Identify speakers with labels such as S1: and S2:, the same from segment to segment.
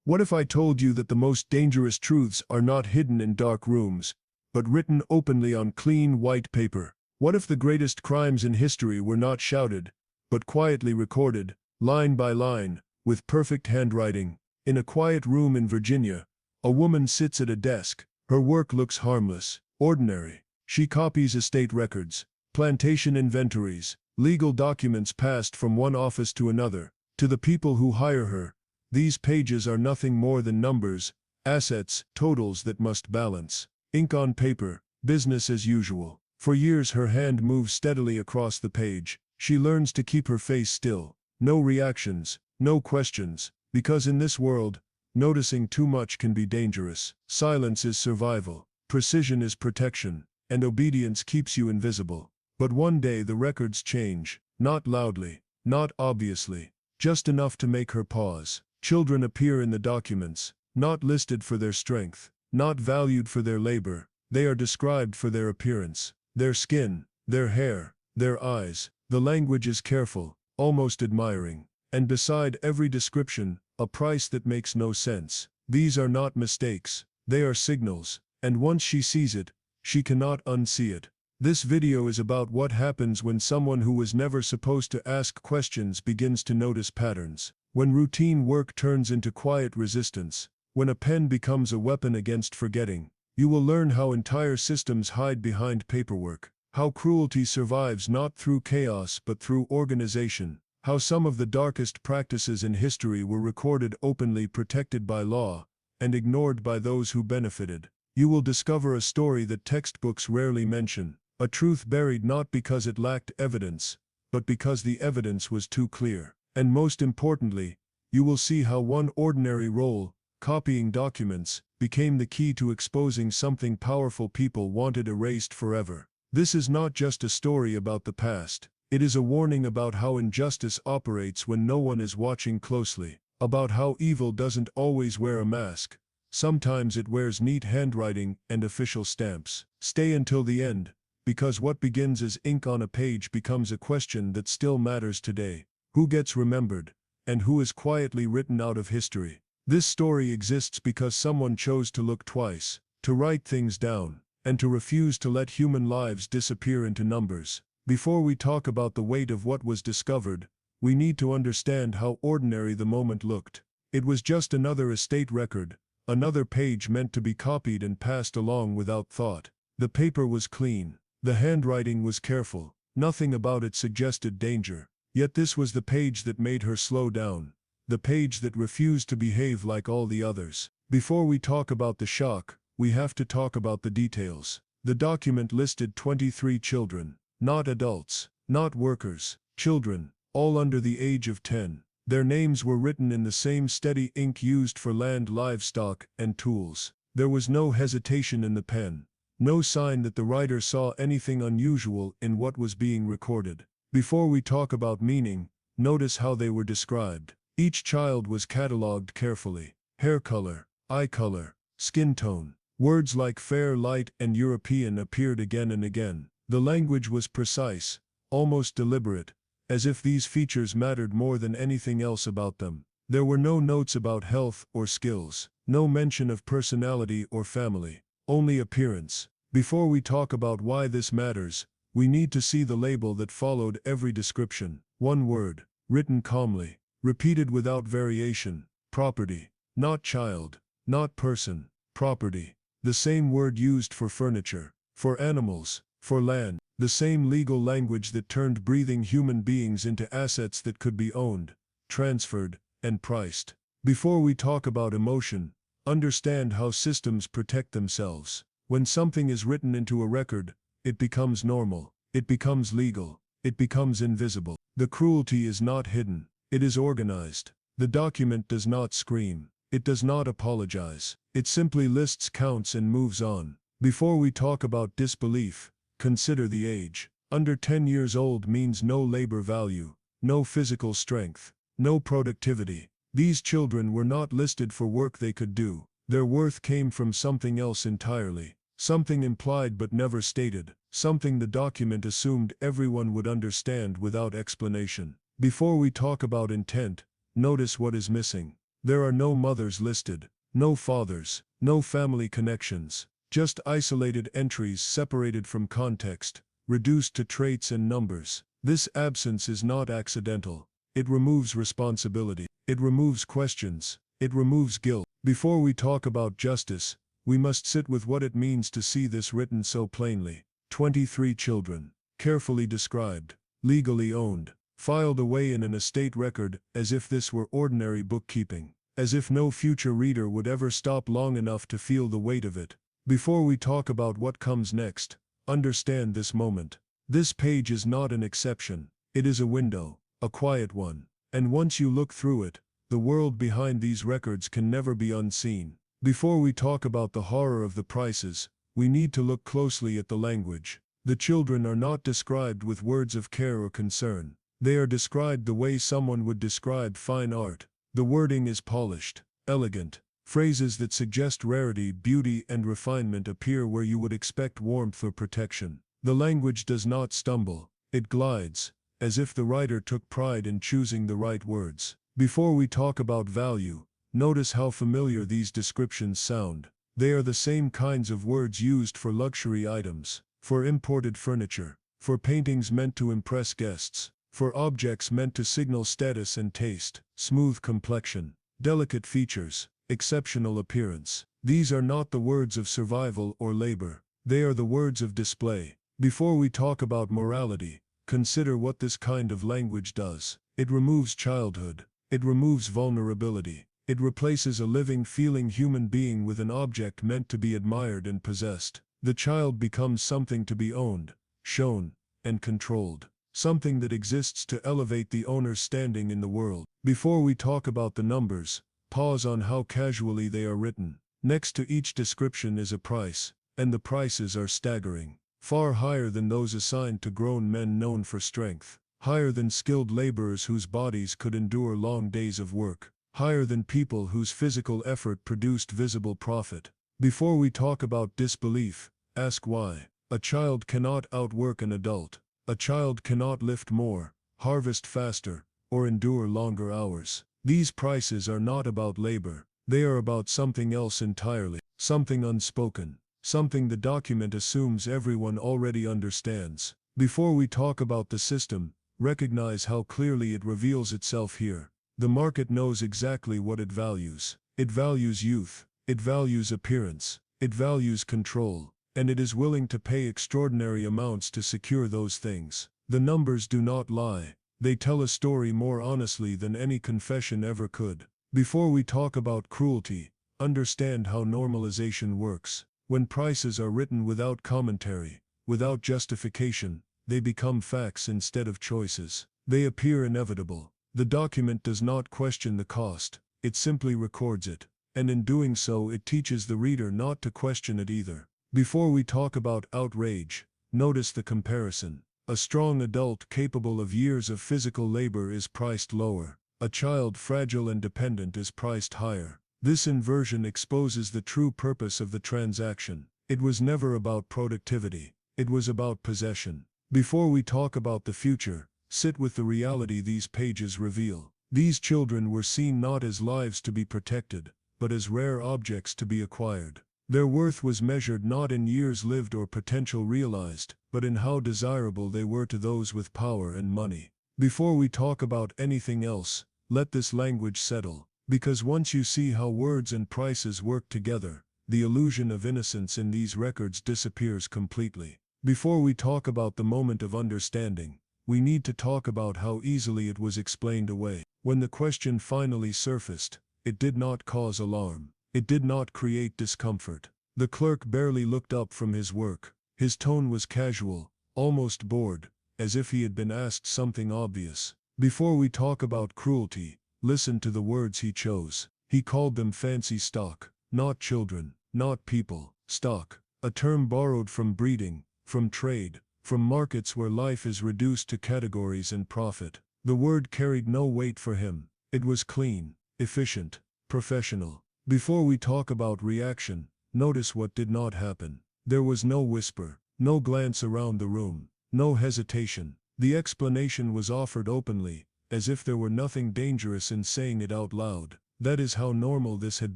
S1: What if I told you that the most dangerous truths are not hidden in dark rooms, but written openly on clean white paper? What if the greatest crimes in history were not shouted, but quietly recorded, line by line, with perfect handwriting? In a quiet room in Virginia, a woman sits at a desk. Her work looks harmless, ordinary. She copies estate records, plantation inventories, legal documents passed from one office to another. To the people who hire her, these pages are nothing more than numbers, assets, totals that must balance. Ink on paper, business as usual. For years her hand moves steadily across the page. She learns to keep her face still. No reactions, no questions, because in this world, noticing too much can be dangerous. Silence is survival, precision is protection, and obedience keeps you invisible. But one day the records change, not loudly, not obviously, just enough to make her pause. Children appear in the documents, not listed for their strength, not valued for their labor. They are described for their appearance, their skin, their hair, their eyes. The language is careful, almost admiring, and beside every description, a price that makes no sense. These are not mistakes, they are signals, and once she sees it, she cannot unsee it. This video is about what happens when someone who was never supposed to ask questions begins to notice patterns. When routine work turns into quiet resistance, when a pen becomes a weapon against forgetting, you will learn how entire systems hide behind paperwork, how cruelty survives not through chaos but through organization, how some of the darkest practices in history were recorded openly, protected by law, and ignored by those who benefited. You will discover a story that textbooks rarely mention, a truth buried not because it lacked evidence, but because the evidence was too clear. And most importantly, you will see how one ordinary role, copying documents, became the key to exposing something powerful people wanted erased forever. This is not just a story about the past. It is a warning about how injustice operates when no one is watching closely, about how evil doesn't always wear a mask. Sometimes it wears neat handwriting and official stamps. Stay until the end, because what begins as ink on a page becomes a question that still matters today. Who gets remembered, and who is quietly written out of history? This story exists because someone chose to look twice, to write things down, and to refuse to let human lives disappear into numbers. Before we talk about the weight of what was discovered, we need to understand how ordinary the moment looked. It was just another estate record, another page meant to be copied and passed along without thought. The paper was clean, the handwriting was careful, nothing about it suggested danger. Yet this was the page that made her slow down, the page that refused to behave like all the others. Before we talk about the shock, we have to talk about the details. The document listed 23 children, not adults, not workers, children, all under the age of 10. Their names were written in the same steady ink used for land, livestock, and tools. There was no hesitation in the pen, no sign that the writer saw anything unusual in what was being recorded. Before we talk about meaning, notice how they were described. Each child was catalogued carefully. Hair color, eye color, skin tone. Words like fair, light, and European appeared again and again. The language was precise, almost deliberate, as if these features mattered more than anything else about them. There were no notes about health or skills, no mention of personality or family, only appearance. Before we talk about why this matters, we need to see the label that followed every description. One word, written calmly, repeated without variation: property. Not child, not person, property. The same word used for furniture, for animals, for land. The same legal language that turned breathing human beings into assets that could be owned, transferred, and priced. Before we talk about emotion, understand how systems protect themselves. When something is written into a record, it becomes normal, it becomes legal, it becomes invisible. The cruelty is not hidden, it is organized. The document does not scream, it does not apologize, it simply lists counts and moves on. Before we talk about disbelief, consider the age. Under 10 years old means no labor value, no physical strength, no productivity. These children were not listed for work they could do. Their worth came from something else entirely. Something implied but never stated, something the document assumed everyone would understand without explanation. Before we talk about intent, notice what is missing. There are no mothers listed, no fathers, no family connections, just isolated entries separated from context, reduced to traits and numbers. This absence is not accidental. It removes responsibility. It removes questions. It removes guilt. Before we talk about justice, we must sit with what it means to see this written so plainly. 23 children, carefully described, legally owned, filed away in an estate record as if this were ordinary bookkeeping, as if no future reader would ever stop long enough to feel the weight of it. Before we talk about what comes next, understand this moment. This page is not an exception. It is a window, a quiet one. And once you look through it, the world behind these records can never be unseen. Before we talk about the horror of the prices, we need to look closely at the language. The children are not described with words of care or concern. They are described the way someone would describe fine art. The wording is polished, elegant. Phrases that suggest rarity, beauty, and refinement appear where you would expect warmth or protection. The language does not stumble. It glides, as if the writer took pride in choosing the right words. Before we talk about value, notice how familiar these descriptions sound. They are the same kinds of words used for luxury items, for imported furniture, for paintings meant to impress guests, for objects meant to signal status and taste, smooth complexion, delicate features, exceptional appearance. These are not the words of survival or labor. They are the words of display. Before we talk about morality, consider what this kind of language does. It removes childhood. It removes vulnerability. It replaces a living, feeling human being with an object meant to be admired and possessed. The child becomes something to be owned, shown, and controlled. Something that exists to elevate the owner's standing in the world. Before we talk about the numbers, pause on how casually they are written. Next to each description is a price, and the prices are staggering. Far higher than those assigned to grown men known for strength. Higher than skilled laborers whose bodies could endure long days of work. Higher than people whose physical effort produced visible profit. Before we talk about disbelief, ask why. A child cannot outwork an adult. A child cannot lift more, harvest faster, or endure longer hours. These prices are not about labor. They are about something else entirely. Something unspoken. Something the document assumes everyone already understands. Before we talk about the system, recognize how clearly it reveals itself here. The market knows exactly what it values. It values youth. It values appearance. It values control. And it is willing to pay extraordinary amounts to secure those things. The numbers do not lie. They tell a story more honestly than any confession ever could. Before we talk about cruelty, understand how normalization works. When prices are written without commentary, without justification, they become facts instead of choices. They appear inevitable. The document does not question the cost, it simply records it. And in doing so it teaches the reader not to question it either. Before we talk about outrage, notice the comparison. A strong adult capable of years of physical labor is priced lower. A child fragile and dependent is priced higher. This inversion exposes the true purpose of the transaction. It was never about productivity. It was about possession. Before we talk about the future, sit with the reality these pages reveal. These children were seen not as lives to be protected, but as rare objects to be acquired. Their worth was measured not in years lived or potential realized, but in how desirable they were to those with power and money. Before we talk about anything else, let this language settle, because once you see how words and prices work together, the illusion of innocence in these records disappears completely. Before we talk about the moment of understanding, we need to talk about how easily it was explained away. When the question finally surfaced, it did not cause alarm. It did not create discomfort. The clerk barely looked up from his work. His tone was casual, almost bored, as if he had been asked something obvious. Before we talk about cruelty, listen to the words he chose. He called them fancy stock, not children, not people, stock, a term borrowed from breeding, from trade, from markets where life is reduced to categories and profit. The word carried no weight for him. It was clean, efficient, professional. Before we talk about reaction, notice what did not happen. There was no whisper, no glance around the room, no hesitation. The explanation was offered openly, as if there were nothing dangerous in saying it out loud. That is how normal this had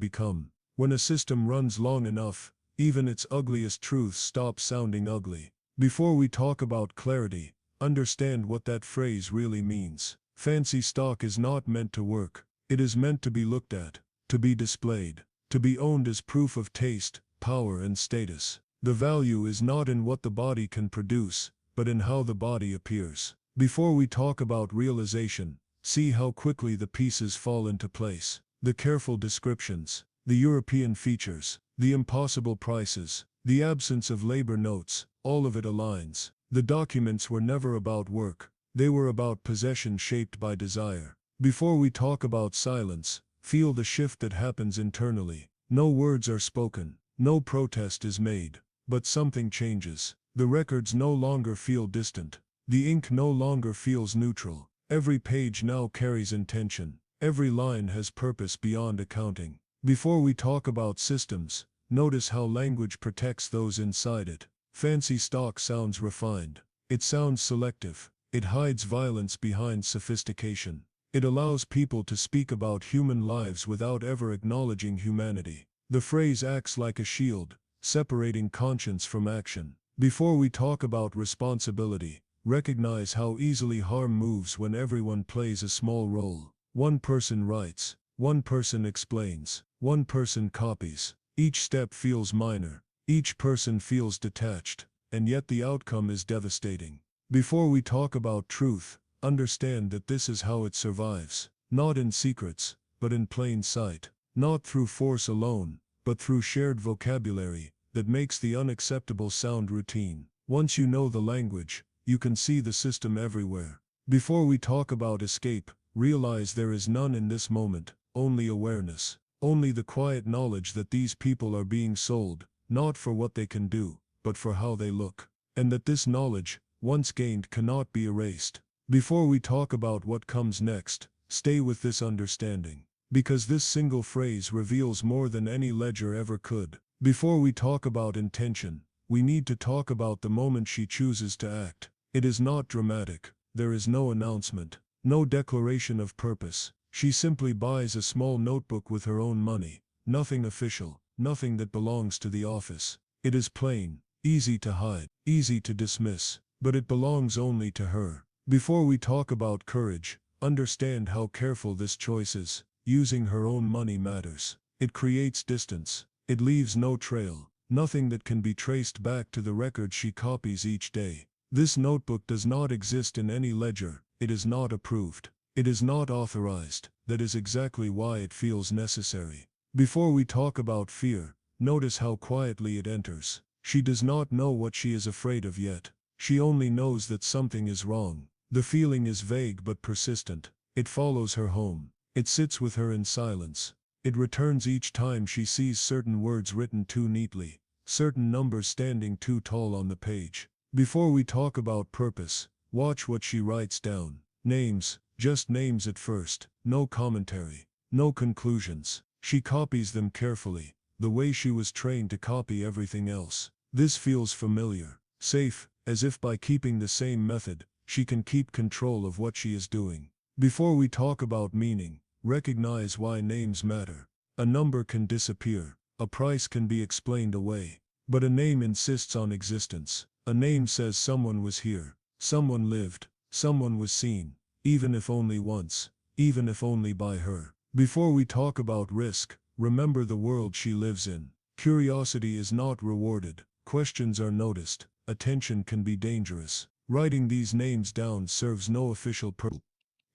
S1: become. When a system runs long enough, even its ugliest truths stop sounding ugly. Before we talk about clarity, understand what that phrase really means. Fancy stock is not meant to work. It is meant to be looked at, to be displayed, to be owned as proof of taste, power, and status. The value is not in what the body can produce, but in how the body appears. Before we talk about realization, see how quickly the pieces fall into place. The careful descriptions, the European features, the impossible prices, the absence of labor notes, all of it aligns. The documents were never about work. They were about possession shaped by desire. Before we talk about silence, feel the shift that happens internally. No words are spoken, no protest is made, but something changes. The records no longer feel distant. The ink no longer feels neutral. Every page now carries intention. Every line has purpose beyond accounting. Before we talk about systems, notice how language protects those inside it. Fancy stock sounds refined. It sounds selective. It hides violence behind sophistication. It allows people to speak about human lives without ever acknowledging humanity. The phrase acts like a shield, separating conscience from action. Before we talk about responsibility, recognize how easily harm moves when everyone plays a small role. One person writes, one person explains, one person copies. Each step feels minor, each person feels detached, and yet the outcome is devastating. Before we talk about truth, understand that this is how it survives. Not in secrets, but in plain sight. Not through force alone, but through shared vocabulary that makes the unacceptable sound routine. Once you know the language, you can see the system everywhere. Before we talk about escape, realize there is none in this moment, only awareness. Only the quiet knowledge that these people are being sold, not for what they can do, but for how they look. And that this knowledge, once gained, cannot be erased. Before we talk about what comes next, stay with this understanding. Because this single phrase reveals more than any ledger ever could. Before we talk about intention, we need to talk about the moment she chooses to act. It is not dramatic. There is no announcement, no declaration of purpose. She simply buys a small notebook with her own money. Nothing official, nothing that belongs to the office. It is plain, easy to hide, easy to dismiss, but it belongs only to her. Before we talk about courage, understand how careful this choice is. Using her own money matters. It creates distance. It leaves no trail, nothing that can be traced back to the record she copies each day. This notebook does not exist in any ledger. It is not approved. It is not authorized. That is exactly why it feels necessary. Before we talk about fear, notice how quietly it enters. She does not know what she is afraid of yet. She only knows that something is wrong. The feeling is vague but persistent. It follows her home. It sits with her in silence. It returns each time she sees certain words written too neatly, certain numbers standing too tall on the page. Before we talk about purpose, watch what she writes down. Names, just names at first, no commentary, no conclusions. She copies them carefully, the way she was trained to copy everything else. This feels familiar, safe, as if by keeping the same method, she can keep control of what she is doing. Before we talk about meaning, recognize why names matter. A number can disappear, a price can be explained away, but a name insists on existence. A name says someone was here, someone lived, someone was seen, even if only once, even if only by her. Before we talk about risk, remember the world she lives in. Curiosity is not rewarded, questions are noticed, attention can be dangerous. Writing these names down serves no official purpose.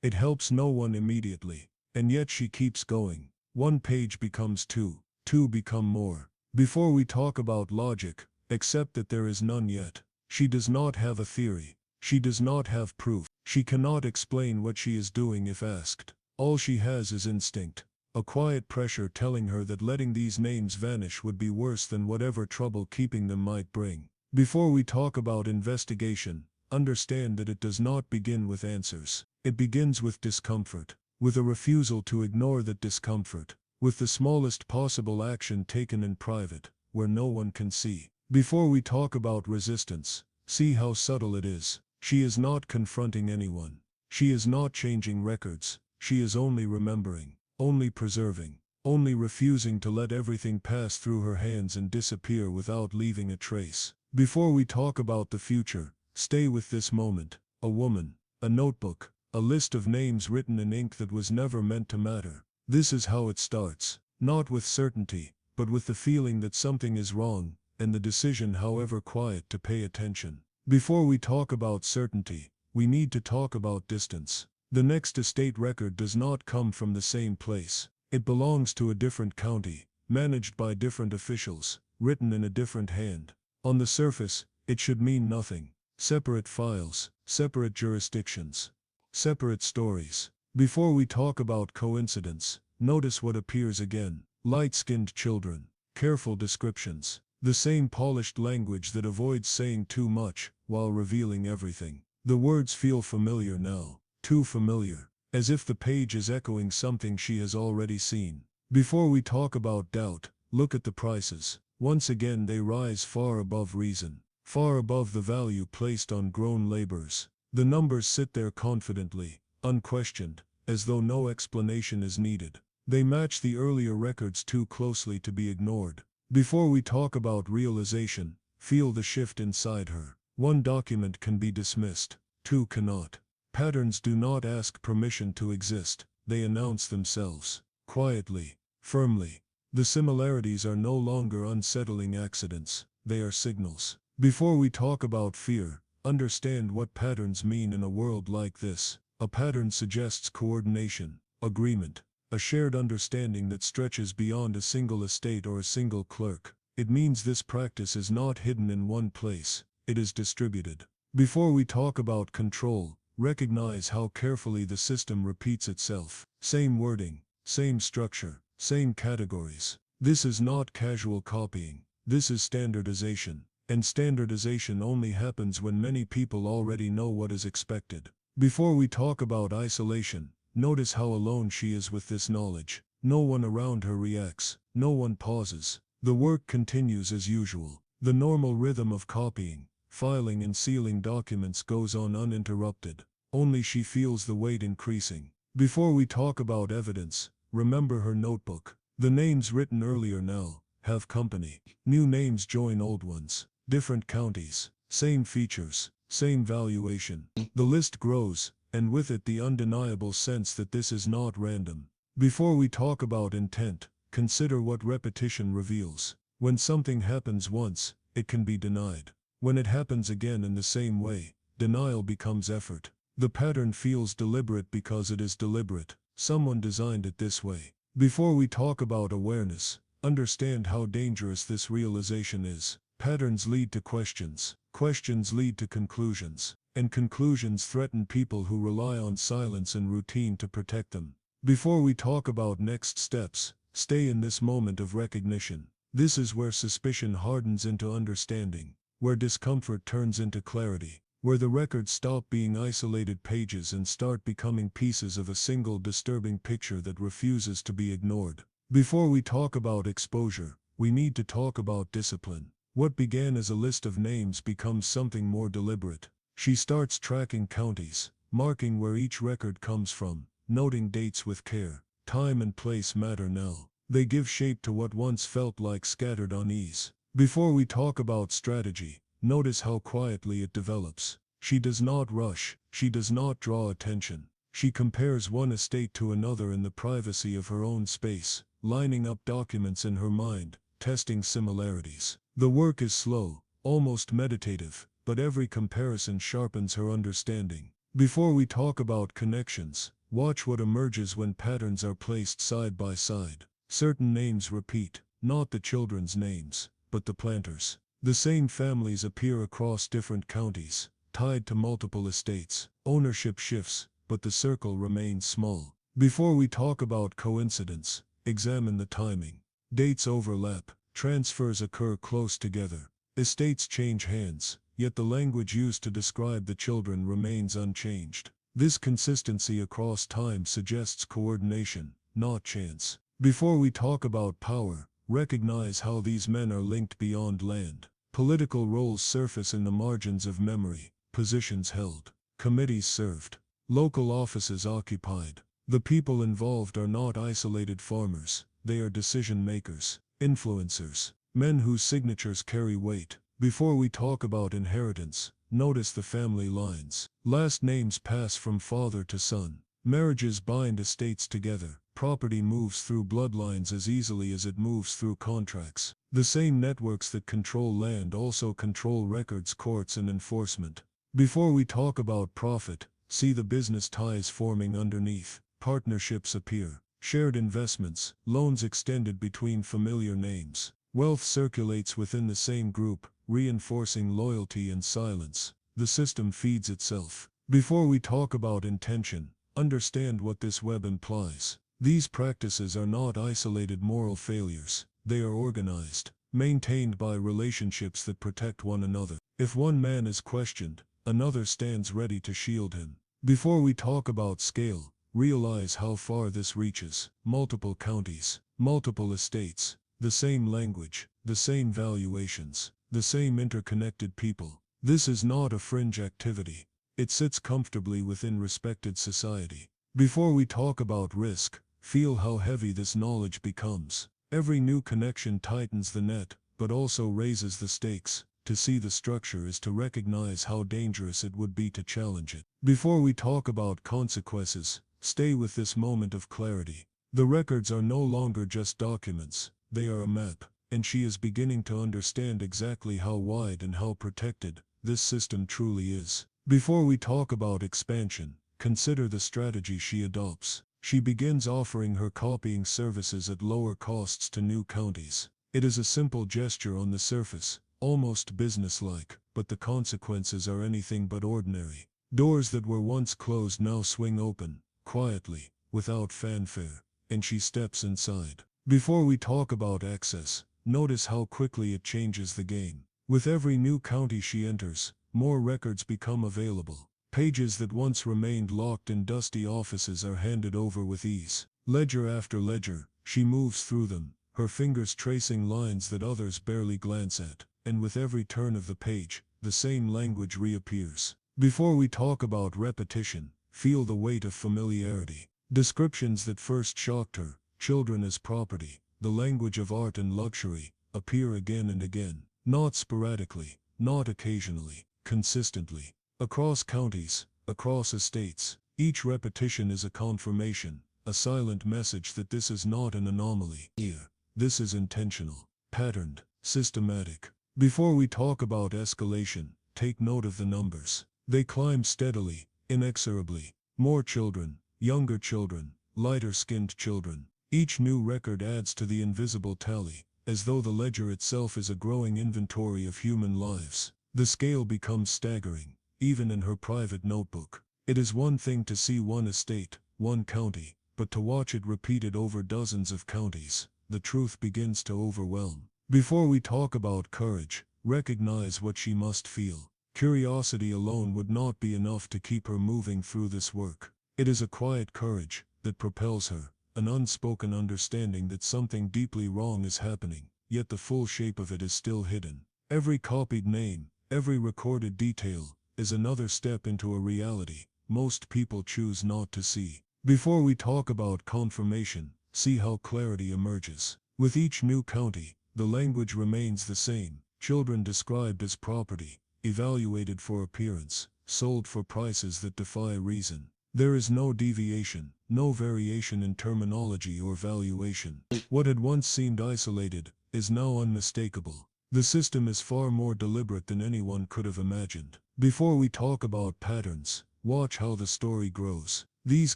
S1: It helps no one immediately. And yet she keeps going. One page becomes two, two become more. Before we talk about logic, accept that there is none yet. She does not have a theory. She does not have proof. She cannot explain what she is doing if asked. All she has is instinct. A quiet pressure telling her that letting these names vanish would be worse than whatever trouble keeping them might bring. Before we talk about investigation, understand that it does not begin with answers. It begins with discomfort. With a refusal to ignore that discomfort, with the smallest possible action taken in private, where no one can see. Before we talk about resistance, see how subtle it is. She is not confronting anyone. She is not changing records. She is only remembering. only preserving, only refusing to let everything pass through her hands and disappear without leaving a trace. Before we talk about the future, stay with this moment. A woman, a notebook, a list of names written in ink that was never meant to matter. This is how it starts, not with certainty, but with the feeling that something is wrong, and the decision, however quiet, to pay attention. Before we talk about certainty, we need to talk about distance. The next estate record does not come from the same place. It belongs to a different county, managed by different officials, written in a different hand. On the surface, it should mean nothing. Separate files, separate jurisdictions, separate stories. Before we talk about coincidence, notice what appears again. Light-skinned children, careful descriptions, the same polished language that avoids saying too much while revealing everything. The words feel familiar now, too familiar, as if the page is echoing something she has already seen. Before we talk about doubt, look at the prices. Once again they rise far above reason, far above the value placed on grown laborers. The numbers sit there confidently, unquestioned, as though no explanation is needed. They match the earlier records too closely to be ignored. Before we talk about realization, feel the shift inside her. One document can be dismissed, two cannot. Patterns do not ask permission to exist, they announce themselves, quietly, firmly. The similarities are no longer unsettling accidents, they are signals. Before we talk about fear, understand what patterns mean in a world like this. A pattern suggests coordination, agreement, a shared understanding that stretches beyond a single estate or a single clerk. It means this practice is not hidden in one place, it is distributed. Before we talk about control, recognize how carefully the system repeats itself. Same wording, same structure, same categories. This is not casual copying, this is standardization. And standardization only happens when many people already know what is expected. Before we talk about isolation, notice how alone she is with this knowledge. No one around her reacts, no one pauses. The work continues as usual. The normal rhythm of copying, filing and sealing documents goes on uninterrupted. Only she feels the weight increasing. Before we talk about evidence, remember her notebook. The names written earlier now have company. New names join old ones. Different counties, same features, same valuation. The list grows, and with it the undeniable sense that this is not random. Before we talk about intent, consider what repetition reveals. When something happens once, it can be denied. When it happens again in the same way, denial becomes effort. The pattern feels deliberate because it is deliberate. Someone designed it this way. Before we talk about awareness, understand how dangerous this realization is. Patterns lead to questions, questions lead to conclusions, and conclusions threaten people who rely on silence and routine to protect them. Before we talk about next steps, stay in this moment of recognition. This is where suspicion hardens into understanding, where discomfort turns into clarity, where the records stop being isolated pages and start becoming pieces of a single disturbing picture that refuses to be ignored. Before we talk about exposure, we need to talk about discipline. What began as a list of names becomes something more deliberate. She starts tracking counties, marking where each record comes from, noting dates with care. Time and place matter now. They give shape to what once felt like scattered unease. Before we talk about strategy, notice how quietly it develops. She does not rush, she does not draw attention. She compares one estate to another in the privacy of her own space, lining up documents in her mind, testing similarities. The work is slow, almost meditative, but every comparison sharpens her understanding. Before we talk about connections, watch what emerges when patterns are placed side by side. Certain names repeat, not the children's names, but the planters. The same families appear across different counties, tied to multiple estates. Ownership shifts, but the circle remains small. Before we talk about coincidence, examine the timing. Dates overlap, transfers occur close together. Estates change hands, yet the language used to describe the children remains unchanged. This consistency across time suggests coordination, not chance. Before we talk about power, recognize how these men are linked beyond land. Political roles surface in the margins of memory, positions held, committees served, local offices occupied. The people involved are not isolated farmers, they are decision makers, influencers, men whose signatures carry weight. Before we talk about inheritance, notice the family lines. Last names pass from father to son. Marriages bind estates together. Property moves through bloodlines as easily as it moves through contracts. The same networks that control land also control records, courts, and enforcement. Before we talk about profit, see the business ties forming underneath. Partnerships appear. Shared investments, loans extended between familiar names. Wealth circulates within the same group, reinforcing loyalty and silence. The system feeds itself. Before we talk about intention, understand what this web implies. These practices are not isolated moral failures. They are organized, maintained by relationships that protect one another. If one man is questioned, another stands ready to shield him. Before we talk about scale, realize how far this reaches. Multiple counties, multiple estates, the same language, the same valuations, the same interconnected people. This is not a fringe activity. It sits comfortably within respected society. Before we talk about risk, feel how heavy this knowledge becomes. Every new connection tightens the net, but also raises the stakes. To see the structure is to recognize how dangerous it would be to challenge it. Before we talk about consequences, stay with this moment of clarity. The records are no longer just documents, they are a map, and she is beginning to understand exactly how wide and how protected this system truly is. Before we talk about expansion, consider the strategy she adopts. She begins offering her copying services at lower costs to new counties. It is a simple gesture on the surface, almost businesslike, but the consequences are anything but ordinary. Doors that were once closed now swing open, quietly, without fanfare, and she steps inside. Before we talk about access, notice how quickly it changes the game. With every new county she enters, more records become available. Pages that once remained locked in dusty offices are handed over with ease. Ledger after ledger, she moves through them, her fingers tracing lines that others barely glance at, and with every turn of the page, the same language reappears. Before we talk about repetition, feel the weight of familiarity. Descriptions that first shocked her, children as property, the language of art and luxury, appear again and again, not sporadically, not occasionally, consistently. Across counties, across estates, each repetition is a confirmation, a silent message that this is not an anomaly. Here, this is intentional, patterned, systematic. Before we talk about escalation, take note of the numbers. They climb steadily, inexorably. More children, younger children, lighter-skinned children. Each new record adds to the invisible tally, as though the ledger itself is a growing inventory of human lives. The scale becomes staggering, even in her private notebook. It is one thing to see one estate, one county, but to watch it repeated over dozens of counties, the truth begins to overwhelm. Before we talk about courage, recognize what she must feel. Curiosity alone would not be enough to keep her moving through this work. It is a quiet courage that propels her, an unspoken understanding that something deeply wrong is happening, yet the full shape of it is still hidden. Every copied name, every recorded detail, is another step into a reality most people choose not to see. Before we talk about confirmation, see how clarity emerges. With each new county, the language remains the same. Children described as property, evaluated for appearance, sold for prices that defy reason. There is no deviation, no variation in terminology or valuation. What had once seemed isolated is now unmistakable. The system is far more deliberate than anyone could have imagined. Before we talk about patterns, watch how the story grows. These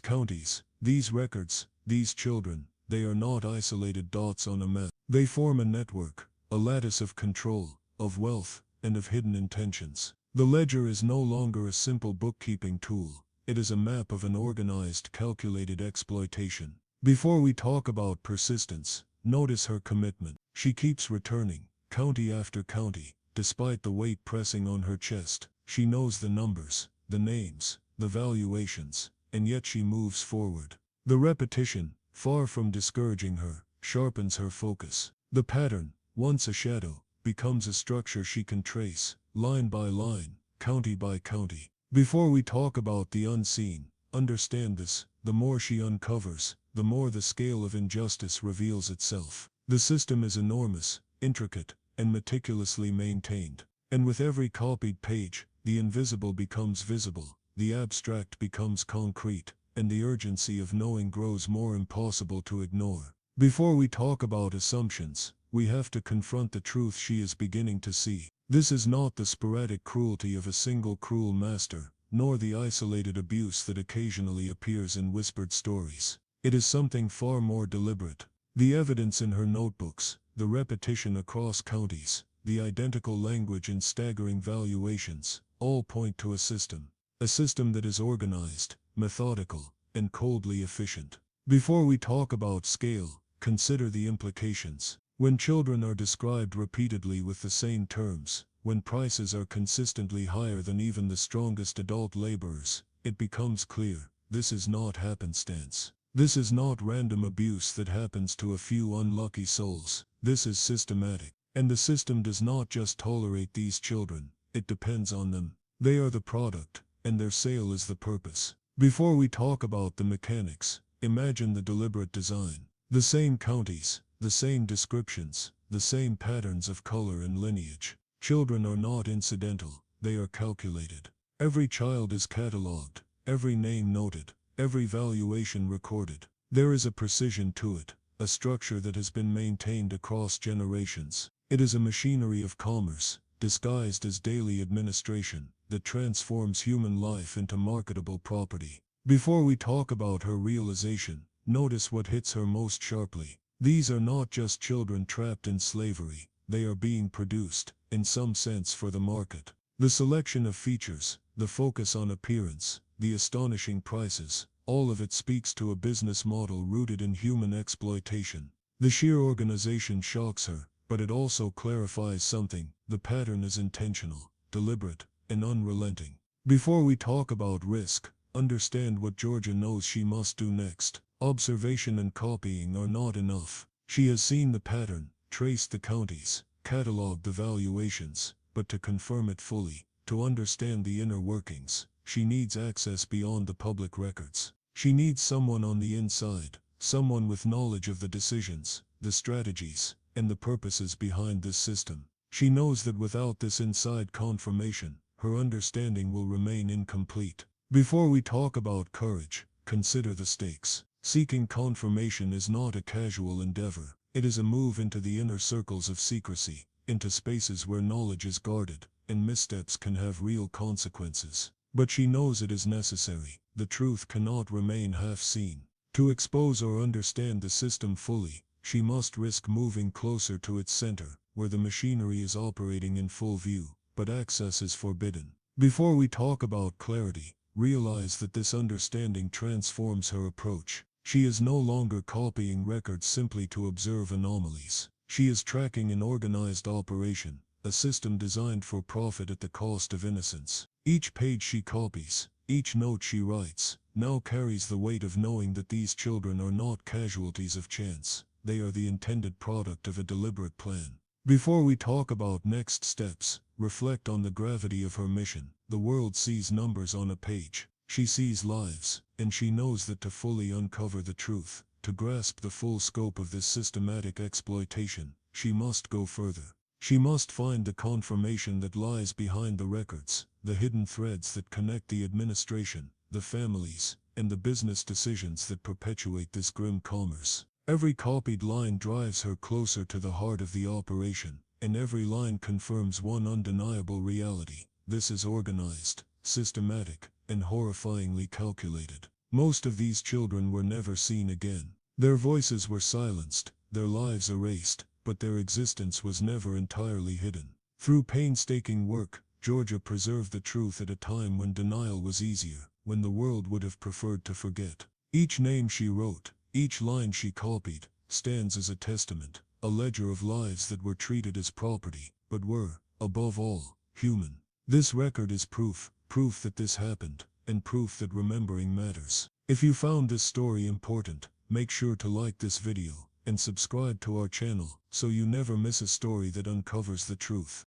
S1: counties, these records, these children, they are not isolated dots on a map. They form a network, a lattice of control, of wealth, and of hidden intentions. The ledger is no longer a simple bookkeeping tool. It is a map of an organized, calculated exploitation. Before we talk about persistence, notice her commitment. She keeps returning, county after county, despite the weight pressing on her chest. She knows the numbers, the names, the valuations, and yet she moves forward. The repetition, far from discouraging her, sharpens her focus. The pattern, once a shadow, becomes a structure she can trace, line by line, county by county. Before we talk about the unseen, Understand this, the more she uncovers, the more the scale of injustice reveals itself. The system is enormous, intricate, and meticulously maintained. And with every copied page, the invisible becomes visible, the abstract becomes concrete, and the urgency of knowing grows more impossible to ignore. Before we talk about assumptions, we have to confront the truth she is beginning to see. This is not the sporadic cruelty of a single cruel master, nor the isolated abuse that occasionally appears in whispered stories. It is something far more deliberate. The evidence in her notebooks, the repetition across counties, the identical language and staggering valuations, all point to a system that is organized, methodical, and coldly efficient. Before we talk about scale, consider the implications. When children are described repeatedly with the same terms, when prices are consistently higher than even the strongest adult laborers, it becomes clear, this is not happenstance. This is not random abuse that happens to a few unlucky souls. This is systematic. And the system does not just tolerate these children, it depends on them. They are the product, and their sale is the purpose. Before we talk about the mechanics, imagine the deliberate design. The same counties, the same descriptions, the same patterns of color and lineage. Children are not incidental, they are calculated. Every child is catalogued, every name noted, every valuation recorded. There is a precision to it, a structure that has been maintained across generations. It is a machinery of commerce, disguised as daily administration, that transforms human life into marketable property. Before we talk about her realization, notice what hits her most sharply. These are not just children trapped in slavery, they are being produced, in some sense, for the market. The selection of features, the focus on appearance, the astonishing prices, all of it speaks to a business model rooted in human exploitation. The sheer organization shocks her, but it also clarifies something. The pattern is intentional, deliberate, and unrelenting. Before we talk about risk, understand what Georgia knows she must do next. Observation and copying are not enough. She has seen the pattern, traced the counties, cataloged the valuations, but to confirm it fully, to understand the inner workings, she needs access beyond the public records. She needs someone on the inside, someone with knowledge of the decisions, the strategies, and the purposes behind this system. She knows that without this inside confirmation, her understanding will remain incomplete. Before we talk about courage, consider the stakes. Seeking confirmation is not a casual endeavor. It is a move into the inner circles of secrecy, into spaces where knowledge is guarded, and missteps can have real consequences. But she knows it is necessary. The truth cannot remain half-seen. To expose or understand the system fully, she must risk moving closer to its center, where the machinery is operating in full view, but access is forbidden. Before we talk about clarity, realize that this understanding transforms her approach. She is no longer copying records simply to observe anomalies. She is tracking an organized operation, a system designed for profit at the cost of innocence. Each page she copies, each note she writes, now carries the weight of knowing that these children are not casualties of chance. They are the intended product of a deliberate plan. Before we talk about next steps, reflect on the gravity of her mission. The world sees numbers on a page. She sees lives, and she knows that to fully uncover the truth, to grasp the full scope of this systematic exploitation, she must go further. She must find the confirmation that lies behind the records, the hidden threads that connect the administration, the families, and the business decisions that perpetuate this grim commerce. Every copied line drives her closer to the heart of the operation, and every line confirms one undeniable reality. This is organized, systematic, and horrifyingly calculated. Most of these children were never seen again. Their voices were silenced, their lives erased, but their existence was never entirely hidden. Through painstaking work, Georgia preserved the truth at a time when denial was easier, when the world would have preferred to forget. Each name she wrote, each line she copied, stands as a testament, a ledger of lives that were treated as property, but were, above all, human. This record is proof that this happened, and proof that remembering matters. If you found this story important, make sure to like this video, and subscribe to our channel, so you never miss a story that uncovers the truth.